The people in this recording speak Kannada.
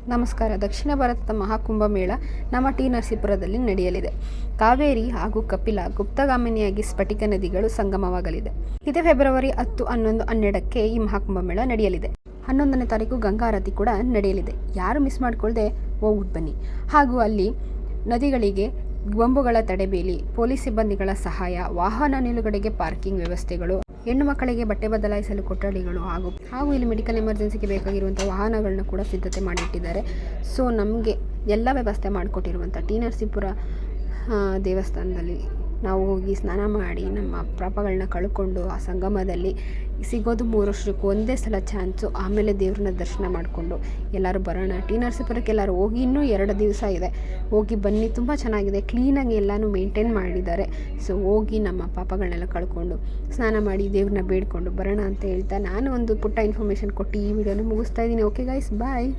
ನಮಸ್ಕಾರ. ದಕ್ಷಿಣ ಭಾರತದ ಮಹಾಕುಂಭಮೇಳ ನಮ್ಮ ಟಿ ನರಸೀಪುರದಲ್ಲಿ ನಡೆಯಲಿದೆ. ಕಾವೇರಿ ಹಾಗೂ ಕಪಿಲಾ ಗುಪ್ತಗಾಮಿನಿಯಾಗಿ ಸ್ಫಟಿಕ ನದಿಗಳು ಸಂಗಮವಾಗಲಿದೆ. ಇದೇ ಫೆಬ್ರವರಿ 10, 11, 12ಕ್ಕೆ ಈ ಮಹಾಕುಂಭಮೇಳ ನಡೆಯಲಿದೆ. 11ನೇ ತಾರೀಕು ಗಂಗಾ ಆರತಿ ಕೂಡ ನಡೆಯಲಿದೆ. ಯಾರು ಮಿಸ್ ಮಾಡ್ಕೊಳ್ದೆ ಹೋಗ್ಬಿಟ್ಟು ಬನ್ನಿ. ಹಾಗೂ ಅಲ್ಲಿ ನದಿಗಳಿಗೆ ಗೊಂಬುಗಳ ತಡೆಬೇಲಿ, ಪೊಲೀಸ್ ಸಿಬ್ಬಂದಿಗಳ ಸಹಾಯ, ವಾಹನ ನಿಲುಗಡೆಗೆ ಪಾರ್ಕಿಂಗ್ ವ್ಯವಸ್ಥೆಗಳು, ಹೆಣ್ಣು ಮಕ್ಕಳಿಗೆ ಬಟ್ಟೆ ಬದಲಾಯಿಸಲು ಕೊಠಡಿಗಳು ಹಾಗೂ ಇಲ್ಲಿ ಮೆಡಿಕಲ್ ಎಮರ್ಜೆನ್ಸಿಗೆ ಬೇಕಾಗಿರುವಂಥ ವಾಹನಗಳನ್ನ ಕೂಡ ಸಿದ್ಧತೆ ಮಾಡಿಟ್ಟಿದ್ದಾರೆ. ಸೊ ನಮಗೆ ಎಲ್ಲ ವ್ಯವಸ್ಥೆ ಮಾಡಿಕೊಟ್ಟಿರುವಂಥ ಟಿ ನರಸೀಪುರ ದೇವಸ್ಥಾನದಲ್ಲಿ ನಾವು ಹೋಗಿ ಸ್ನಾನ ಮಾಡಿ ನಮ್ಮ ಪಾಪಗಳನ್ನ ಕಳ್ಕೊಂಡು ಆ ಸಂಗಮದಲ್ಲಿ ಸಿಗೋದು 3 ವರ್ಷಕ್ಕೆ ಒಂದೇ ಸಲ ಚಾನ್ಸು. ಆಮೇಲೆ ದೇವ್ರನ್ನ ದರ್ಶನ ಮಾಡಿಕೊಂಡು ಎಲ್ಲರೂ ಬರೋಣ. ಟಿ ನರಸೀಪುರಕ್ಕೆ ಎಲ್ಲರೂ ಹೋಗಿ, ಇನ್ನೂ 2 ದಿವಸ ಇದೆ, ಹೋಗಿ ಬನ್ನಿ. ತುಂಬ ಚೆನ್ನಾಗಿದೆ, ಕ್ಲೀನಾಗಿ ಎಲ್ಲನೂ ಮೇಂಟೈನ್ ಮಾಡಿದ್ದಾರೆ. ಸೊ ಹೋಗಿ ನಮ್ಮ ಪಾಪಗಳನ್ನೆಲ್ಲ ಕಳ್ಕೊಂಡು ಸ್ನಾನ ಮಾಡಿ ದೇವ್ರನ್ನ ಬೇಡ್ಕೊಂಡು ಬರೋಣ ಅಂತ ಹೇಳ್ತಾ ನಾನು ಒಂದು ಪುಟ್ಟ ಇನ್ಫಾರ್ಮೇಷನ್ ಕೊಟ್ಟು ಈ ವಿಡಿಯೋನ ಮುಗಿಸ್ತಾ ಇದ್ದೀನಿ. ಓಕೆ ಗೈಸ್, ಬಾಯ್.